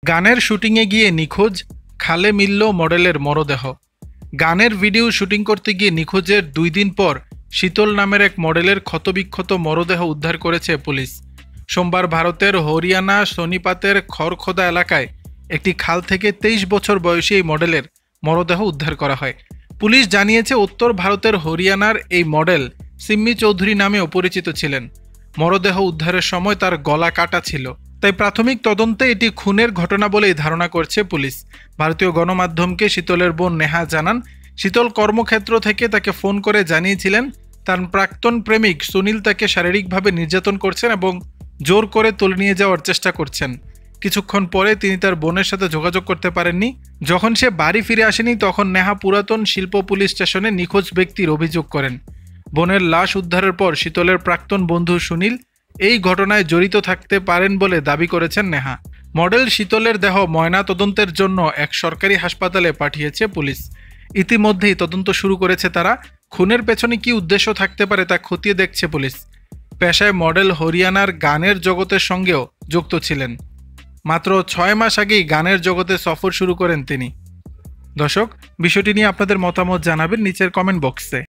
গানের শুটিংয়ে গিয়ে নিখোঁজ, খালে মিলল মডেলের মরদেহ। গানের ভিডিও শুটিং করতে গিয়ে নিখোঁজের 2 দিন পর শীতল নামের এক মডেলের ক্ষতবিক্ষত মরদেহ উদ্ধার করেছে পুলিশ। সোমবার ভারতের হরিয়ানা সোনিপাতের খড়খোদা এলাকায় একটি খাল থেকে 23 বছর বয়সী এই মডেলের মরদেহ উদ্ধার করা হয়। পুলিশ জানিয়েছে, উত্তর ভারতের হরিয়ানার এই মডেল সিম্মি চৌধুরী নামেও পরিচিত ছিলেন। মরদেহ উদ্ধারের সময় তার গলা কাটা ছিল, তাই প্রাথমিক তদন্তে এটি খুনের ঘটনা বলেই ধারণা করছে পুলিশ। ভারতীয় গণমাধ্যমকে শীতলের বোন নেহা জানান, শীতল কর্মক্ষেত্র থেকে তাকে ফোন করে জানিয়েছিলেন তার প্রাক্তন প্রেমিক সুনীল তাকে শারীরিকভাবে নির্যাতন করছেন এবং জোর করে তুলে নিয়ে যাওয়ার চেষ্টা করছেন। কিছুক্ষণ পরে তিনি তার বোনের সাথে যোগাযোগ করতে পারেননি। যখন সে বাড়ি ফিরে আসেনি তখন নেহা পুরাতন শিল্প পুলিশ স্টেশনে নিখোঁজ ব্যক্তির অভিযোগ করেন। বোনের লাশ উদ্ধারের পর শীতলের প্রাক্তন বন্ধু সুনীল এই ঘটনায় জড়িত থাকতে পারেন বলে দাবি করেছেন নেহা। মডেল শীতলের দেহ ময়না তদন্তের জন্য এক সরকারি হাসপাতালে পাঠিয়েছে পুলিশ। ইতিমধ্যেই তদন্ত শুরু করেছে তারা। খুনের পেছনে কি উদ্দেশ্য থাকতে পারে তা খতিয়ে দেখছে পুলিশ। পেশায় মডেল হরিয়ানার গানের জগতের সঙ্গেও যুক্ত ছিলেন। মাত্র 6 মাস আগেই গানের জগতে সফর শুরু করেন তিনি। দর্শক, বিষয়টি নিয়ে আপনাদের মতামত জানাবেন নিচের কমেন্ট বক্সে।